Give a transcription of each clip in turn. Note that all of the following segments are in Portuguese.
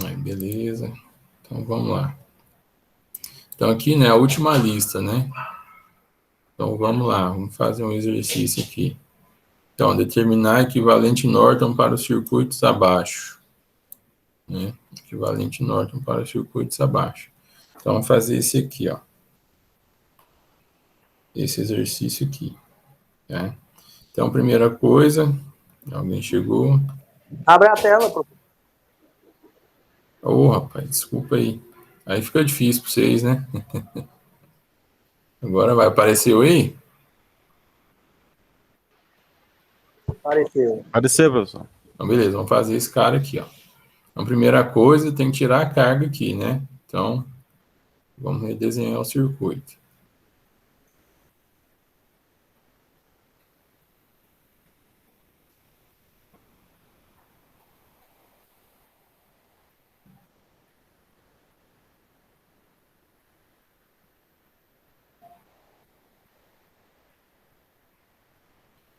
Aí, beleza. Então, vamos lá. Então, aqui, né, a última lista, né? Então, vamos lá. Vamos fazer um exercício aqui. Então, determinar equivalente Norton para os circuitos abaixo. Né? Equivalente Norton para os circuitos abaixo. Então, vamos fazer esse aqui, ó. Esse exercício aqui. Né? Então, primeira coisa, alguém chegou. Abre a tela, professor. Ô, rapaz, desculpa aí. Aí fica difícil para vocês, né? Agora vai aparecer aí? Apareceu. Apareceu, professor. Então, beleza, vamos fazer esse cara aqui, ó. Então, primeira coisa, tem que tirar a carga aqui, né? Então, vamos redesenhar o circuito.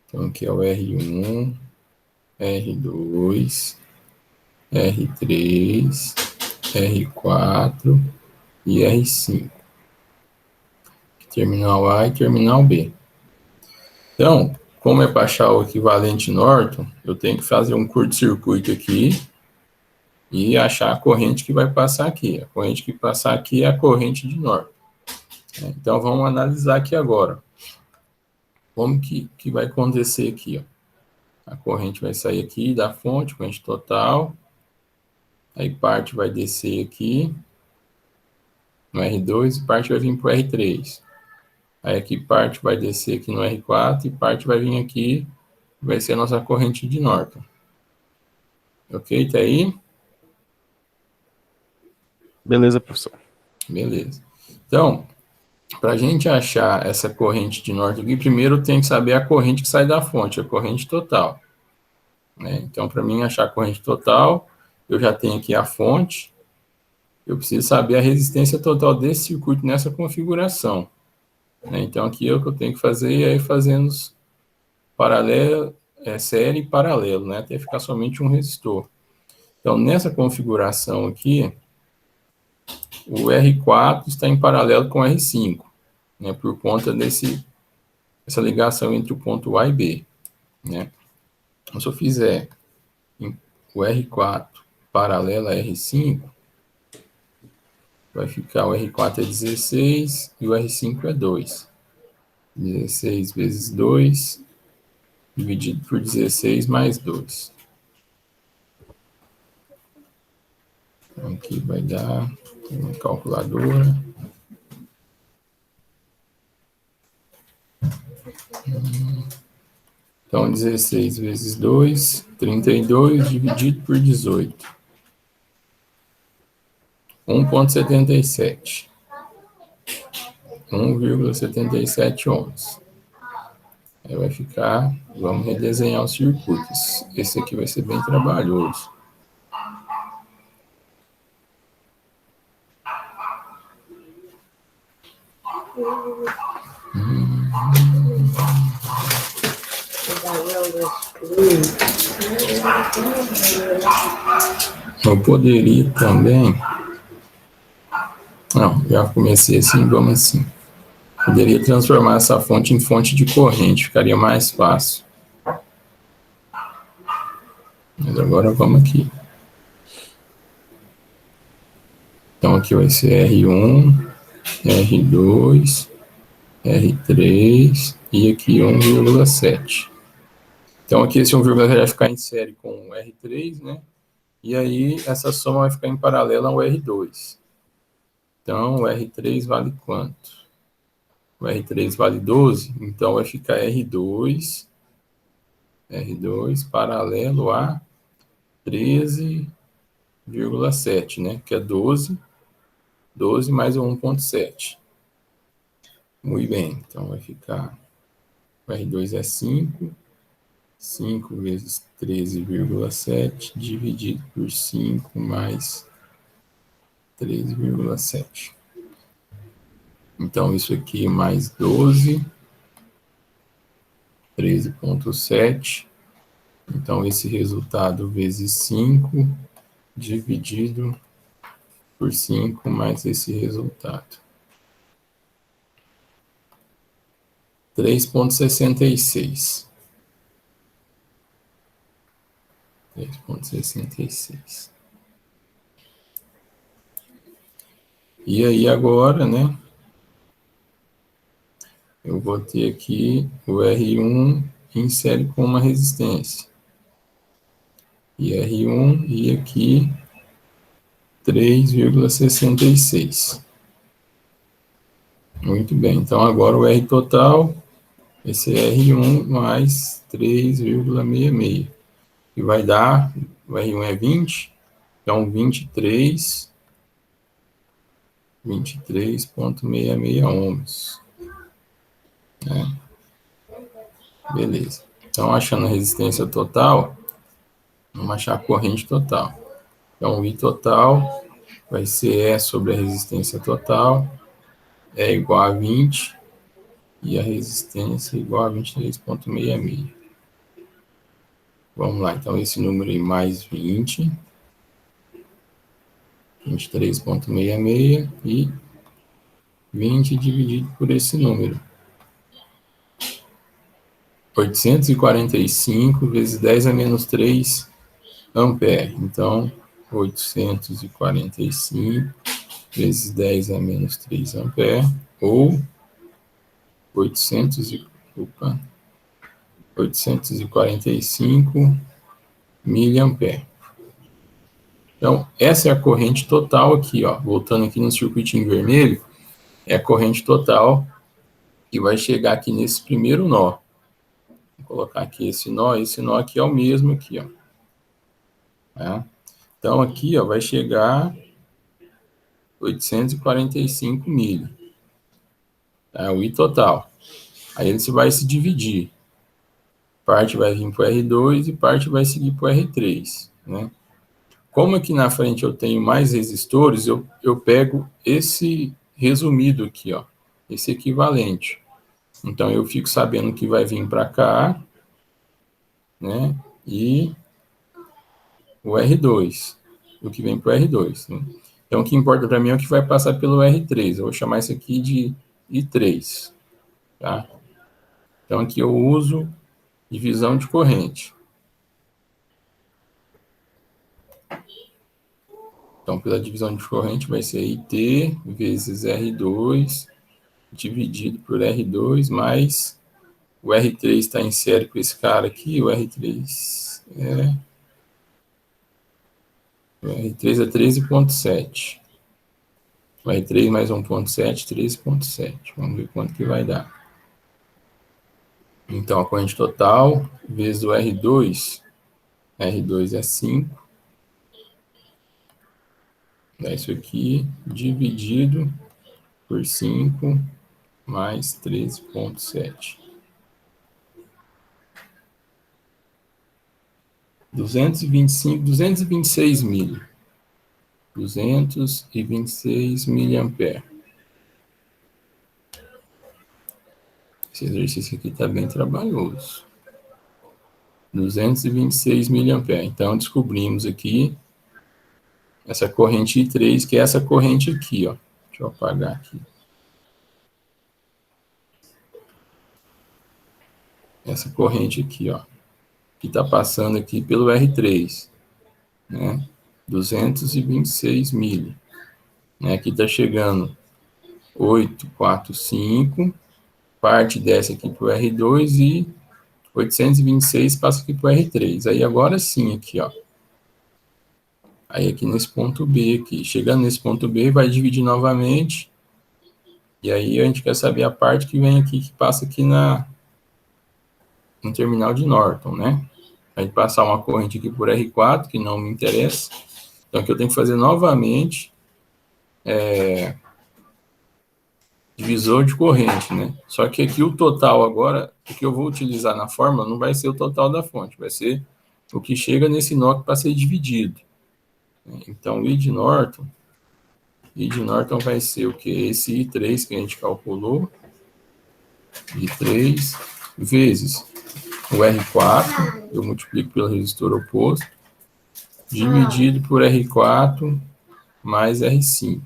Então, aqui é o R1, R2, R3, R4 e R5. Terminal A e terminal B. Então, como é para achar o equivalente Norton, eu tenho que fazer um curto-circuito aqui e achar a corrente que vai passar aqui. A corrente que passar aqui é a corrente de Norton. Então, vamos analisar aqui agora. Como que vai acontecer aqui, ó? A corrente vai sair aqui da fonte, corrente total. Aí parte vai descer aqui no R2 e parte vai vir para o R3. Aí aqui parte vai descer aqui no R4 e parte vai vir aqui, vai ser a nossa corrente de Norton. Ok? Tá aí? Beleza, professor. Beleza. Então, para a gente achar essa corrente de Norton aqui, primeiro tem que saber a corrente que sai da fonte, a corrente total. Né? Então, para mim achar a corrente total, eu já tenho aqui a fonte, eu preciso saber a resistência total desse circuito nessa configuração. Né? Então, aqui é o que eu tenho que fazer, e aí fazendo paralelo, série e paralelo, né? Até ficar somente um resistor. Então, nessa configuração aqui, o R4 está em paralelo com o R5, né? Por conta dessa ligação entre o ponto A e B, né? Então, se eu fizer o R4 paralelo a R5, vai ficar o R4 é 16 e o R5 é 2. 16 vezes 2, dividido por 16 mais 2. Então, aqui vai dar uma calculadora. Então, 16 vezes 2, 32, dividido por 18. 1,77. 1,77 ohms. Aí vai ficar, vamos redesenhar os circuitos. Esse aqui vai ser bem trabalhoso. Eu poderia também... Não, já comecei assim, vamos assim. Poderia transformar essa fonte em fonte de corrente, ficaria mais fácil. Mas agora vamos aqui. Então aqui vai ser R1, R2, R3 e aqui 1,7. Então aqui esse 1,7 vai ficar em série com o R3, né? E aí essa soma vai ficar em paralelo ao R2. Então o R3 vale quanto? O R3 vale 12, então vai ficar R2 paralelo a 13,7, né? Que é 12 mais o 1,7. Muito bem, então vai ficar, o R2 é 5 vezes 13,7 dividido por 5 mais 13,7. Então, isso aqui mais 12, 13,7. Então, esse resultado vezes 5 dividido por 5 mais esse resultado. 3,66. 3,66. E aí agora, né, eu vou ter aqui o R1 em série com uma resistência. E R1 e aqui 3,66. Muito bem, então agora o R total, esse R1 mais 3,66. E vai dar, o R1 é 20, então 23,66 ohms. Né? Beleza. Então, achando a resistência total, vamos achar a corrente total. Então, o I total vai ser E sobre a resistência total, é igual a 20, e a resistência é igual a 23,66. Vamos lá, então, esse número aí mais 20, 23,66, e 20 dividido por esse número. 845 vezes 10 a menos 3 ampere. Então, 845 vezes 10 a menos 3 ampere, ou 845 miliampere. Então, essa é a corrente total aqui, ó. Voltando aqui no circuitinho vermelho, é a corrente total que vai chegar aqui nesse primeiro nó. Vou colocar aqui esse nó aqui é o mesmo aqui, ó. Tá? Então, aqui, ó, vai chegar 845 milha. Tá? O I total. Aí ele vai se dividir. Parte vai vir para o R2 e parte vai seguir para o R3. Né? Como aqui na frente eu tenho mais resistores, eu pego esse resumido aqui, ó, esse equivalente. Então, eu fico sabendo que vai vir para cá, né? E o R2, o que vem para o R2. Né? Então, o que importa para mim é o que vai passar pelo R3. Eu vou chamar isso aqui de I3. Tá? Então, aqui eu uso divisão de corrente. Então, pela divisão de corrente vai ser IT vezes R2 dividido por R2 mais o R3 está em série com esse cara aqui, o R3 é 13,7. O R3 mais 1,7, 13,7. Vamos ver quanto que vai dar. Então, a corrente total vezes o R2 é 5. Dá isso aqui, dividido por 5, mais 13,7. 226 milha. 226 miliampere. Esse exercício aqui está bem trabalhoso. 226 miliampere. Então, descobrimos aqui essa corrente I3, que é essa corrente aqui, ó. Deixa eu apagar aqui. Essa corrente aqui, ó, que está passando aqui pelo R3, né? 226 milha. Né? Aqui está chegando 845, parte desce aqui para o R2 e 826 passa aqui para o R3. Aí agora sim, aqui, ó. Aí aqui nesse ponto B aqui. Chegando nesse ponto B, vai dividir novamente. E aí a gente quer saber a parte que vem aqui, que passa aqui no terminal de Norton, né? Vai passar uma corrente aqui por R4, que não me interessa. Então aqui eu tenho que fazer novamente divisor de corrente, né? Só que aqui o total agora, o que eu vou utilizar na fórmula não vai ser o total da fonte, vai ser o que chega nesse nó para ser dividido. Então, I de Norton vai ser o que? Esse I3 que a gente calculou, I3 vezes o R4, eu multiplico pelo resistor oposto, dividido por R4 mais R5.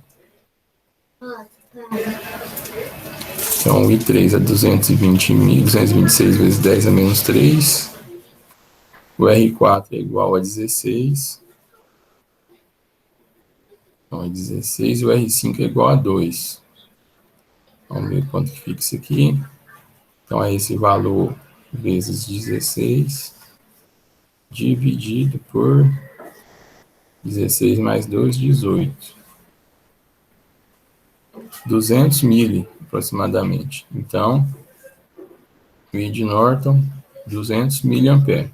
Então, o I3 é 226 vezes 10 a menos 3. O R4 é igual a 16. Então, é 16 e o R5 é igual a 2. Vamos ver quanto que fica isso aqui. Então, é esse valor vezes 16 dividido por 16 mais 2, 18. 200 mili, aproximadamente. Então, o I de Norton, 200 miliamperes.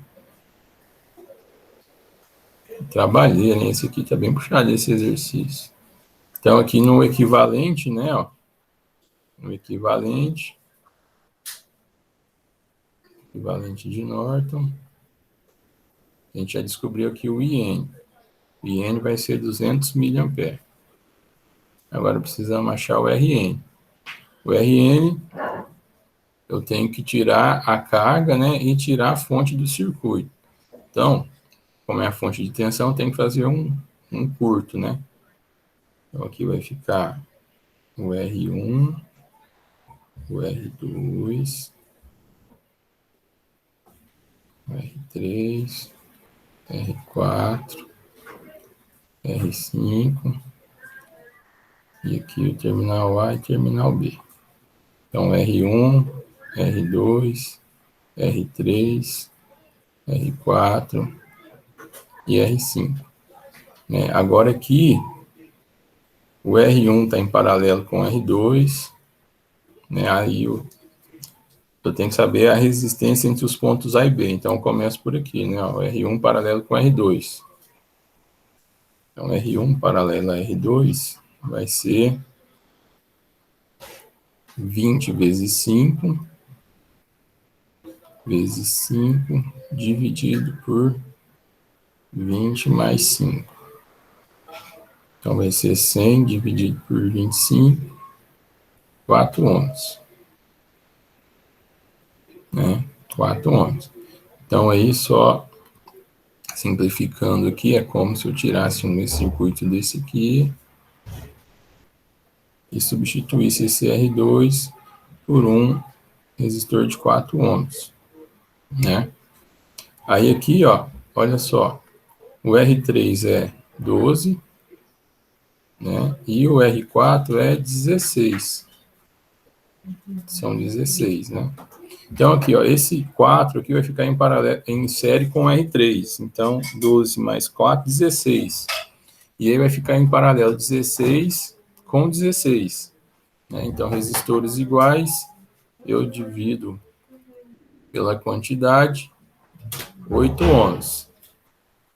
Trabalhei, né? Esse aqui tá bem puxado, esse exercício. Então, aqui no equivalente, né, ó, no equivalente de Norton, a gente já descobriu aqui o IN. O IN vai ser 200 miliamperes. Agora precisamos achar o RN. O RN, eu tenho que tirar a carga, né, e tirar a fonte do circuito. Então, como é a fonte de tensão, tem que fazer um curto, né? Então, aqui vai ficar o R1, o R2, o R3, R4, R5, e aqui o terminal A e terminal B. Então, R1, R2, R3, R4 e R5. Né? Agora aqui, o R1 está em paralelo com o R2, né? Aí eu tenho que saber a resistência entre os pontos A e B. Então, eu começo por aqui, né? O R1 paralelo com o R2. Então, R1 paralelo a R2 vai ser 20 vezes 5 vezes 5 dividido por 20 mais 5. Então, vai ser 100 dividido por 25, 4 ohms. Né? 4 ohms. Então, aí, só simplificando aqui, é como se eu tirasse um circuito desse aqui e substituísse esse R2 por um resistor de 4 ohms. Né? Aí aqui, ó, olha só, o R3 é 12, né? E o R4 é 16. São 16, né? Então aqui, ó, esse 4 aqui vai ficar em paralelo, em série com o R3. Então, 12 mais 4, 16. E aí vai ficar em paralelo 16 com 16. Né? Então, resistores iguais, eu divido pela quantidade, 8 ohms.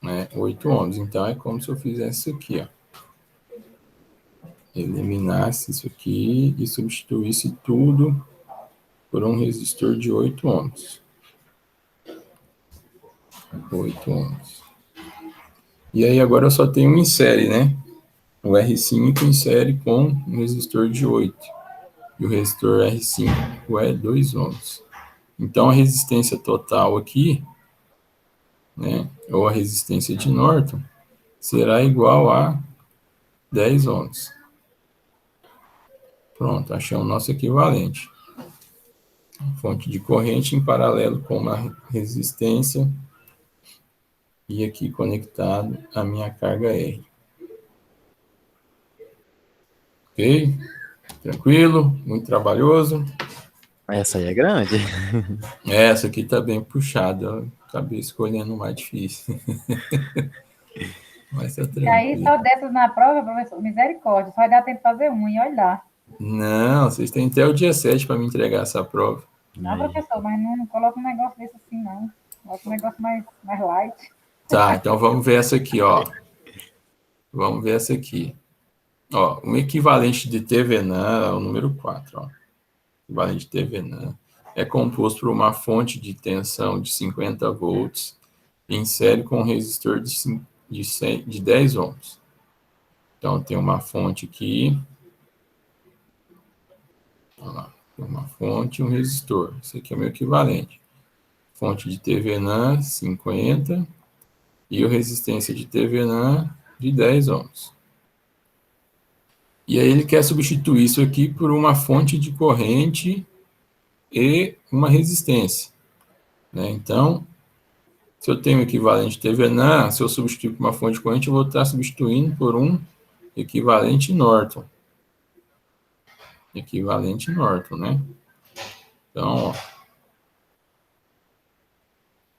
Né? 8 ohms. Então, é como se eu fizesse isso aqui, ó. Eliminasse isso aqui e substituísse tudo por um resistor de 8 ohms. 8 ohms. E aí agora eu só tenho um em série, né? O R5 em série com um resistor de 8. E o resistor R5 é 2 ohms. Então a resistência total aqui, né, ou a resistência de Norton, será igual a 10 ohms. Pronto, achamos o nosso equivalente. Fonte de corrente em paralelo com uma resistência e aqui conectado a minha carga R. Ok? Tranquilo? Muito trabalhoso? Essa aí é grande. Essa aqui tá bem puxada. Eu acabei escolhendo o mais difícil. Mas tá E aí, tranquilo. só dessas na prova, professor, misericórdia, só vai dar tempo de fazer um e olha lá. Não, vocês têm até o dia 7 para me entregar essa prova. Não, Aí. professor, mas não coloca um negócio desse assim, não. Coloca um negócio mais light. Tá, então vamos ver essa aqui, ó. Vamos ver essa aqui. Ó, um equivalente de Thevenin é o número 4, ó. O equivalente de Thevenin é composto por uma fonte de tensão de 50 volts em série com um resistor de 10 ohms. Então, tem uma fonte aqui. Olha lá, tem uma fonte e um resistor. Esse aqui é o meu equivalente. Fonte de Thevenin, 50. e a resistência de Thevenin de 10 ohms. E aí ele quer substituir isso aqui por uma fonte de corrente e uma resistência, né? Então, se eu tenho o equivalente Thevenin, se eu substituir por uma fonte de corrente, eu vou estar substituindo por um equivalente Norton. Equivalente Norton, né? Então, ó.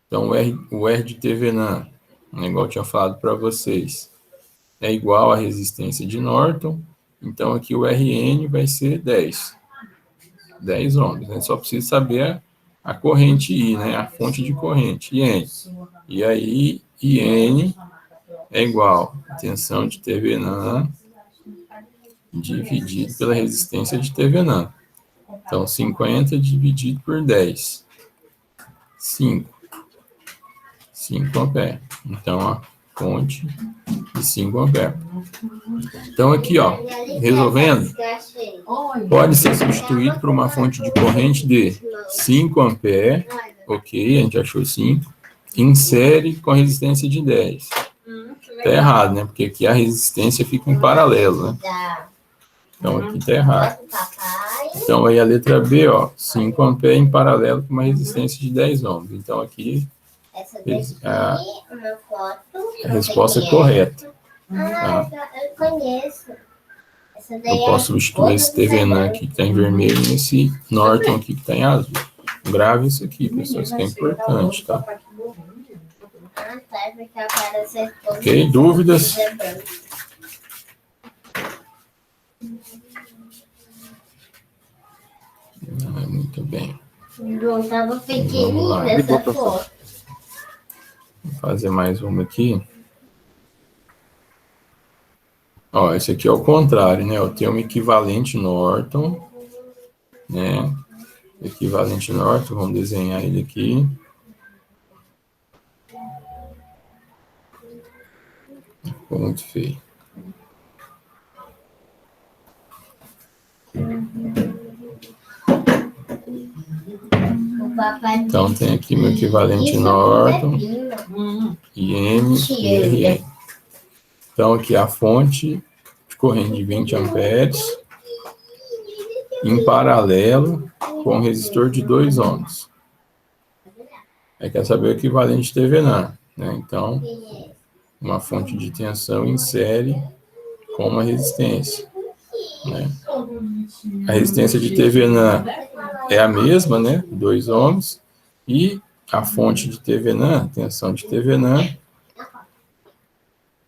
Então, o R de Thevenin, igual eu tinha falado para vocês, é igual à resistência de Norton. Então, aqui o Rn vai ser 10 ohms. Né? Só precisa saber a corrente I, né? A fonte de corrente, IN. E aí, IN é igual a tensão de Thevenin dividido pela resistência de Thevenin. Então, 50 dividido por 10. 5 amperes. Então, a fonte de 5 amperes. Então, aqui, ó, resolvendo, pode ser substituído por uma fonte de corrente de 5 amperes, ok, a gente achou 5, em série com resistência de 10. Tá errado, né? Porque aqui a resistência fica em paralelo, né? Então, aqui tá errado. Então, aí a letra B, ó, 5 amperes em paralelo com uma resistência de 10 ohms. Então, aqui a resposta é correta. Tá? Eu conheço. Eu posso substituir esse Thevenin aqui que está em vermelho nesse Norton aqui que está em azul. Grave isso aqui, pessoas, que é importante, tá? Ok, dúvidas? Muito bem. Tava pequenininha essa foto. Vou fazer mais uma aqui. Ó, esse aqui é o contrário, né? Eu tenho um equivalente Norton, né? Equivalente Norton, vamos desenhar ele aqui. Ficou muito feio. Então, tem aqui meu equivalente Norton, IN e RN. Então, aqui a fonte de corrente de 20 amperes em paralelo com o resistor de 2 ohms. Aí quer saber o equivalente Thevenin, né? Então, uma fonte de tensão em série com uma resistência, né? A resistência de Thevenin é a mesma, né? 2 ohms. E a fonte de Thevenin, tensão de Thevenin,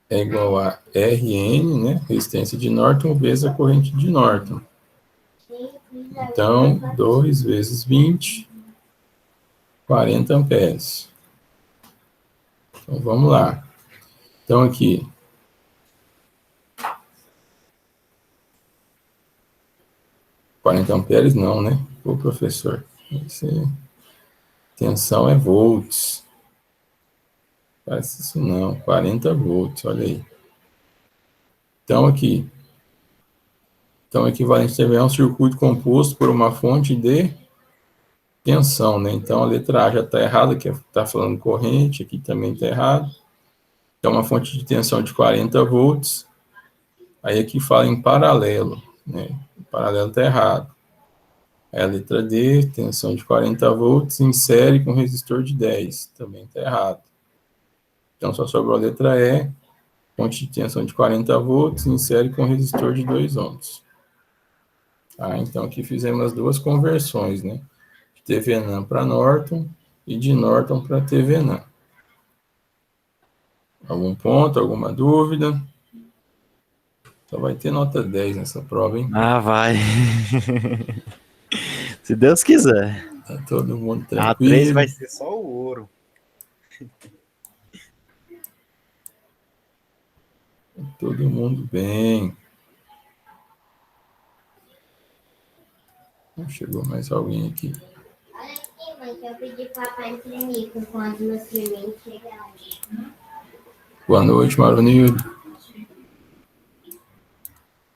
é igual a Rn, né? Resistência de Norton vezes a corrente de Norton. Então, 2 vezes 20, 40 amperes. Então, vamos lá. Então, aqui. $40 amperes não, né? Ô, professor. Tensão é volts. Faz isso não. 40 volts, olha aí. Então, aqui. Então, o equivalente também é um circuito composto por uma fonte de tensão, né? Então, a letra A já está errada, que está falando corrente, aqui também está errado. Então, uma fonte de tensão de 40 volts. Aí, aqui fala em paralelo, né? Em paralelo está errado. Aí, a letra D, tensão de 40 volts em série com resistor de 10. Também está errado. Então, só sobrou a letra E, fonte de tensão de 40 volts em série com resistor de 2 ohms. Ah, então, aqui fizemos as duas conversões, né? De Thevenin para Norton e de Norton para Thevenin. Algum ponto, alguma dúvida? Só vai ter nota 10 nessa prova, hein? Ah, vai. Se Deus quiser. Tá todo mundo tranquilo. A 3 vai ser só o ouro. Todo mundo bem. Chegou mais alguém aqui. Olha aqui, mãe, que eu pedi para papai imprimir com quando meus filhinhos chegarem. Boa noite, Maronildo.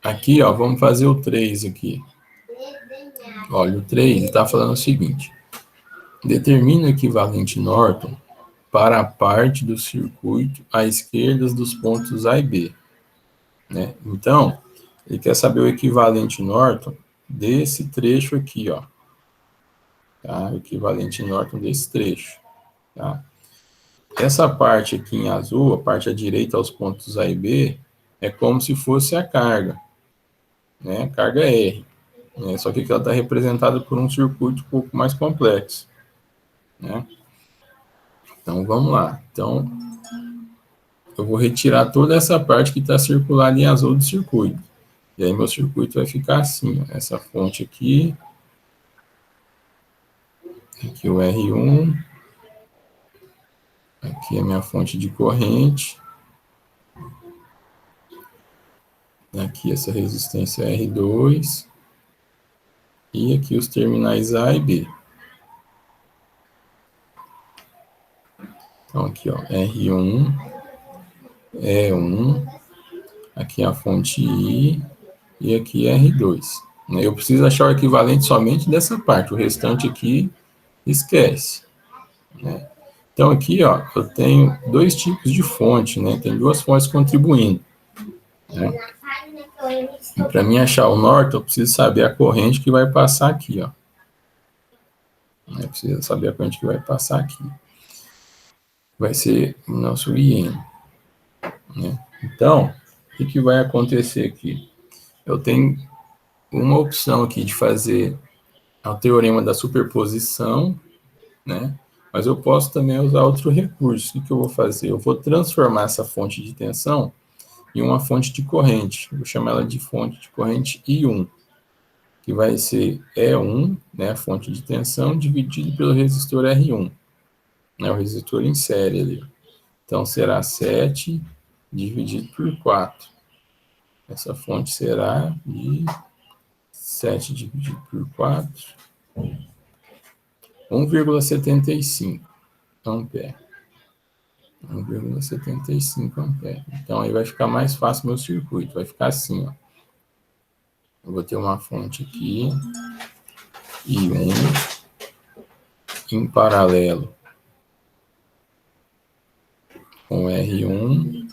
Aqui, ó, vamos fazer o 3 aqui. Olha, o 3 está falando o seguinte. Determina o equivalente Norton para a parte do circuito à esquerda dos pontos A e B, né? Então, ele quer saber o equivalente Norton desse trecho aqui, ó. Tá? O equivalente Norton desse trecho, tá? Essa parte aqui em azul, a parte à direita aos pontos A e B, é como se fosse a carga, né? A carga R, né? Só que aqui ela está representada por um circuito um pouco mais complexo, né? Então, vamos lá. Então, eu vou retirar toda essa parte que está circulada em azul do circuito. E aí, meu circuito vai ficar assim, ó. Essa fonte aqui. Aqui o R1. Aqui é a minha fonte de corrente. Aqui essa resistência R2. E aqui os terminais A e B. Então, aqui, ó, R1, E1, aqui a fonte I, e aqui R2. Eu preciso achar o equivalente somente dessa parte, o restante aqui, esquece, né? Então, aqui, ó, eu tenho dois tipos de fonte, né? Tem duas fontes contribuindo, né? E para mim achar o Norton, eu preciso saber a corrente que vai passar aqui, ó. Eu preciso saber a corrente que vai passar aqui. Vai ser o nosso IN, né? Então, o que vai acontecer aqui? Eu tenho uma opção aqui de fazer o teorema da superposição, né? Mas eu posso também usar outro recurso. O que eu vou fazer? Eu vou transformar essa fonte de tensão em uma fonte de corrente. Eu vou chamar ela de fonte de corrente I1, que vai ser E1, né, a fonte de tensão, dividido pelo resistor R1, né, o resistor em série ali. Então, será 7 dividido por 4. Essa fonte será de 7 dividido por 4, 1,75 ampere. 1,75 ampere. Então, aí vai ficar mais fácil meu circuito. Vai ficar assim, ó. Eu vou ter uma fonte aqui, I1, em paralelo com R1.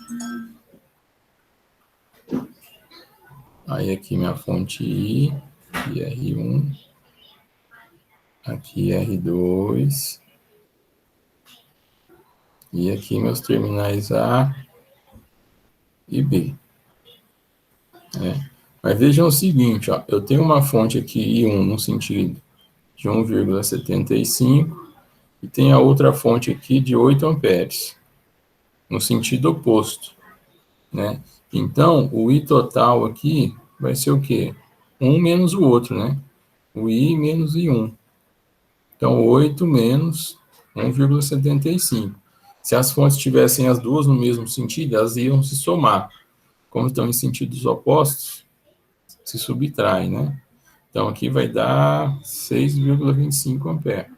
Aí aqui minha fonte I, e R1. Aqui R2. E aqui meus terminais A e B. Mas vejam o seguinte, ó, eu tenho uma fonte aqui I1 no sentido de 1,75 e tem a outra fonte aqui de 8 amperes, no sentido oposto, né? Então, o I total aqui vai ser o quê? Um menos o outro, né? O I menos I1. Então, 8 menos 1,75. Se as fontes tivessem as duas no mesmo sentido, elas iam se somar. Como estão em sentidos opostos, se subtrai, né? Então, aqui vai dar 6,25 amperes.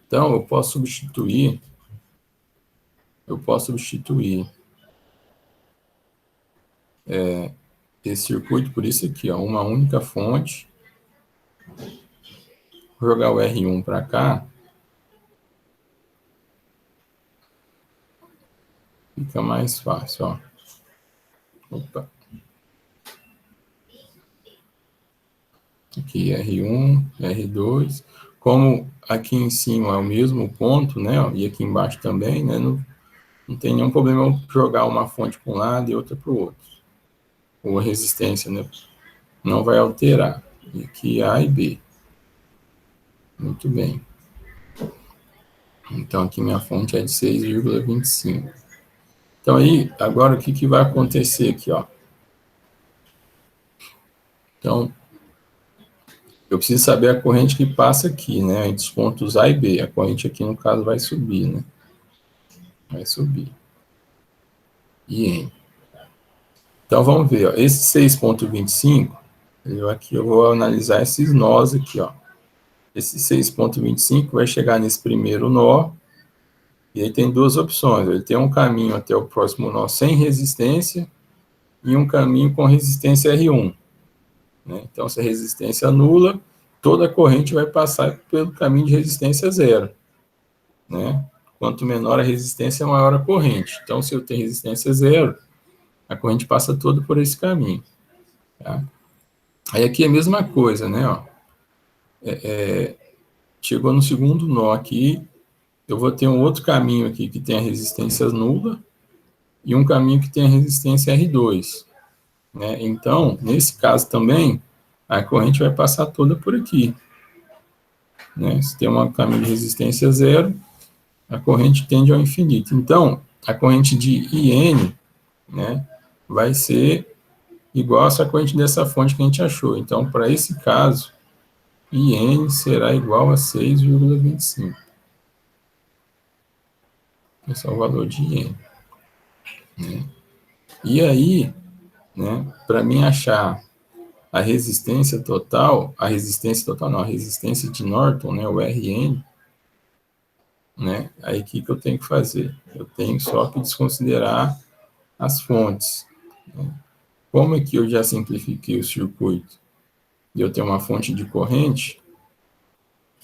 Então, eu posso substituir esse circuito por isso aqui, ó, uma única fonte. Vou jogar o R1 para cá. Fica mais fácil, ó. Opa. Aqui R1, R2. Como aqui em cima é o mesmo ponto, né? E aqui embaixo também, né? Não tem nenhum problema eu jogar uma fonte para um lado e outra para o outro. Ou a resistência, né? Não vai alterar. E aqui A e B. Muito bem. Então aqui minha fonte é de 6,25. Então aí, agora o que vai acontecer aqui, ó? Então, eu preciso saber a corrente que passa aqui, né? Entre os pontos A e B. A corrente aqui, no caso, vai subir, né? Vai subir. IN. Então, vamos ver, ó. Esse 6,25, aqui eu vou analisar esses nós aqui, ó. Esse 6,25 vai chegar nesse primeiro nó, e aí tem duas opções. Ele tem um caminho até o próximo nó sem resistência, e um caminho com resistência R1. Né? Então, se a resistência nula, toda a corrente vai passar pelo caminho de resistência zero. né? Quanto menor a resistência, maior a corrente. Então, se eu tenho resistência zero, a corrente passa toda por esse caminho. Tá? Aí aqui é a mesma coisa, né? Ó. Chegou no segundo nó aqui, eu vou ter um outro caminho aqui que tem a resistência nula e um caminho que tem a resistência R2. Né? Então, nesse caso também, a corrente vai passar toda por aqui. Né? Se tem um caminho de resistência zero, a corrente tende ao infinito. Então, a corrente de IN, né, vai ser igual a essa corrente dessa fonte que a gente achou. Então, para esse caso, IN será igual a 6,25. Esse é o valor de IN. Né? E aí, né, para mim achar a resistência total não, a resistência de Norton, né, o RN, né, aí o que eu tenho que fazer? Eu tenho só que desconsiderar as fontes. Né? Como é que eu já simplifiquei o circuito? E eu tenho uma fonte de corrente,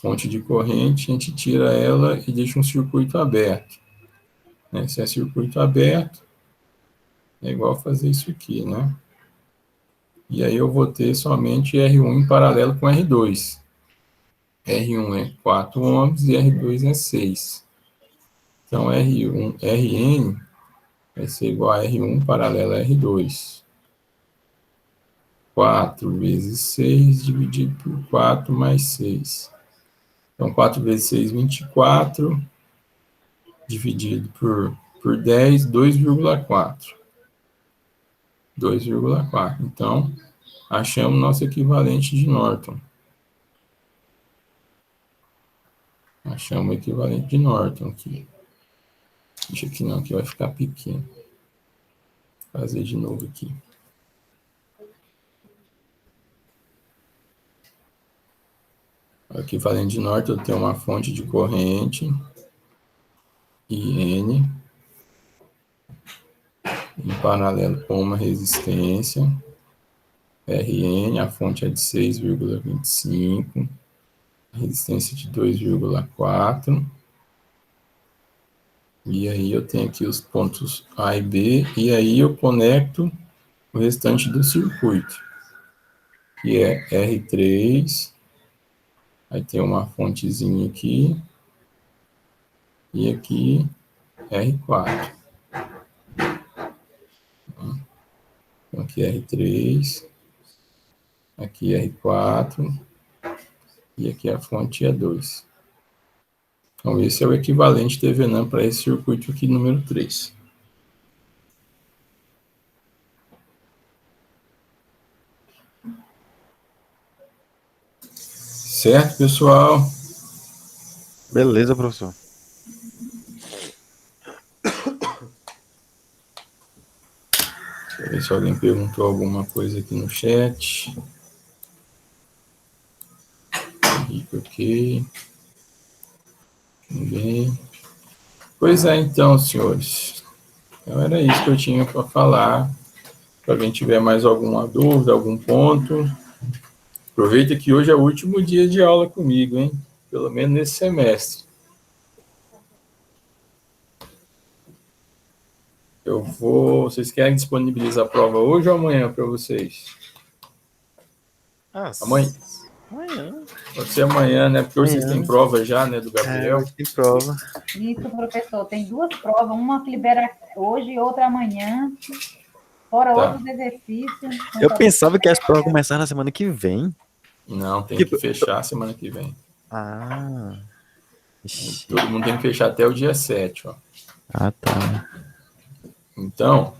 a gente tira ela e deixa um circuito aberto. Né? Se é circuito aberto, é igual fazer isso aqui, né? E aí eu vou ter somente R1 em paralelo com R2. R1 é 4 ohms e R2 é 6. Então, Rn vai ser igual a R1 paralelo a R2. 4 vezes 6 dividido por 4 mais 6. Então, 4 vezes 6, 24. Dividido por 10, 2,4. 2,4. Então, achamos nosso equivalente de Norton. Achamos o equivalente de Norton aqui. Deixa aqui não, que vai ficar pequeno. Vou fazer de novo aqui. O equivalente de Norton, eu tenho uma fonte de corrente, IN, em paralelo com uma resistência, RN, a fonte é de 6,25, resistência de 2,4, e aí eu tenho aqui os pontos A e B, e aí eu conecto o restante do circuito, que é R3, aí tem uma fontezinha aqui, e aqui R4. Então, aqui R3, aqui R4, e aqui a fonte E2. Então, esse é o equivalente Thevenin para esse circuito aqui, número 3. Certo, pessoal? Beleza, professor. Deixa eu ver se alguém perguntou alguma coisa aqui no chat. Henrique, ok. Ninguém. Pois é, então, senhores. Então, era isso que eu tinha para falar. Se alguém tiver mais alguma dúvida, algum ponto, aproveita que hoje é o último dia de aula comigo, hein? Pelo menos nesse semestre. Vocês querem disponibilizar a prova hoje ou amanhã para vocês? Amanhã. Pode ser amanhã, né? Porque hoje vocês têm prova já, né, do Gabriel. Hoje tem prova. Isso, professor. Tem duas provas, uma que libera hoje e outra amanhã. Fora outros exercícios. Eu pensava que as provas começaram na semana que vem. Não, tem que fechar semana que vem. Ah. Ixi. Todo mundo tem que fechar até o dia 7, ó. Ah, tá. Então,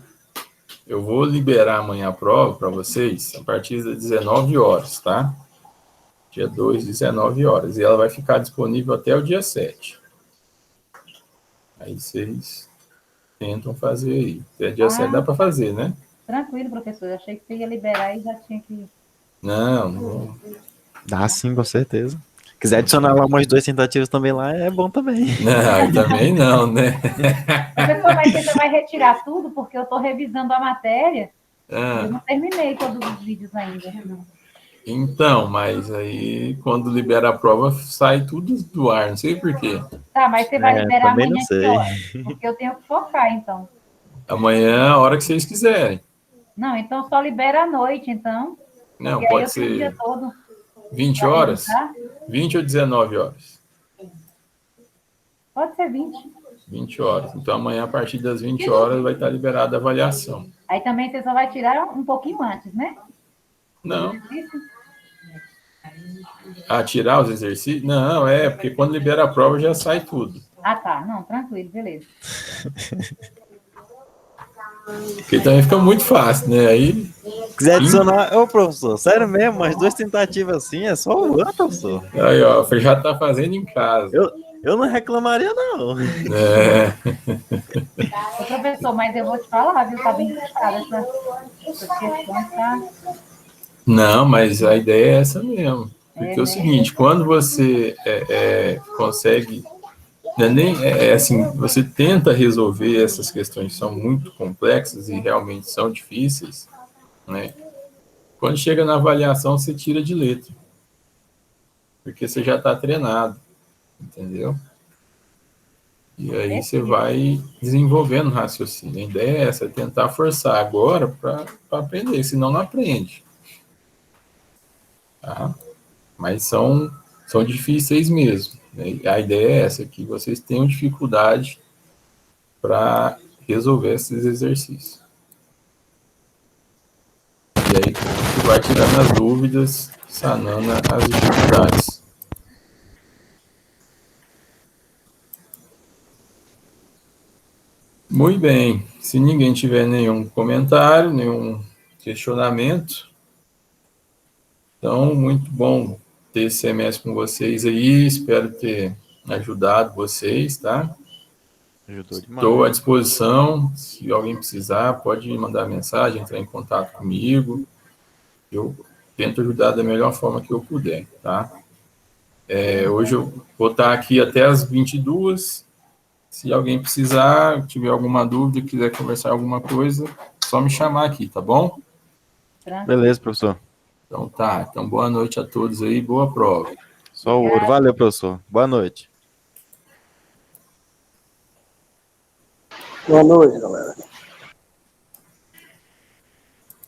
eu vou liberar amanhã a prova para vocês a partir das 19 horas, tá? Dia 2, 19 horas. E ela vai ficar disponível até o dia 7. Aí vocês tentam fazer aí. Até dia 7 dá para fazer, né? Tranquilo, professor. Eu achei que você ia liberar e já tinha que... Não. Dá sim, com certeza. Quiser adicionar lá umas 2 tentativas também lá, é bom também. Não, também não, né? Professor, mas você vai retirar tudo? Porque eu estou revisando a matéria. Eu não terminei todos os vídeos ainda. Então, mas aí quando libera a prova sai tudo do ar, não sei por quê. Tá, mas você vai liberar também não amanhã que sei. horas? Porque eu tenho que focar, então. Amanhã, a hora que vocês quiserem. Não, então só libera à noite, então. Não, E aí pode eu tenho o dia ser todo 20 para horas, revisar. 20 ou 19 horas. Pode ser 20. 20 horas. Então amanhã, a partir das 20 horas, vai estar liberada a avaliação. Aí também você só vai tirar um pouquinho antes, né? Não. Isso? Tirar os exercícios? Não, porque quando libera a prova já sai tudo. Ah, tá. Não, tranquilo, beleza. Porque também fica muito fácil, né? Aí, Quiser adicionar, ô professor, sério mesmo, umas 2 tentativas assim é só o ano, professor. aí ó, já tá fazendo em casa. Eu não reclamaria, não. É, Ô, professor, mas eu vou te falar, viu? Tá bem puxada essas questões, tá? não, mas a ideia é essa mesmo. Porque é o né? seguinte, quando você consegue, assim, você tenta resolver essas questões que são muito complexas e realmente são difíceis, né? Quando chega na avaliação, você tira de letra. Porque você já está treinado, entendeu? E aí você vai desenvolvendo o raciocínio. A ideia é essa, é tentar forçar agora para aprender, senão não aprende. Tá? Mas são difíceis mesmo. Né? A ideia é essa, que vocês tenham dificuldade para resolver esses exercícios. E aí você vai tirando as dúvidas, sanando as dificuldades. Muito bem. Se ninguém tiver nenhum comentário, nenhum questionamento, então, muito bom ter esse semestre com vocês aí. Espero ter ajudado vocês, tá? Ajudou demais. Estou à disposição. Se alguém precisar, pode me mandar mensagem, entrar em contato comigo. Eu tento ajudar da melhor forma que eu puder, tá? Hoje eu vou estar aqui até as 22. Se alguém precisar, tiver alguma dúvida, quiser conversar alguma coisa, só me chamar aqui, tá bom? Beleza, professor. Então tá. Então, boa noite a todos aí, boa prova. Só o ouro. Valeu, professor. Boa noite. Boa noite, galera.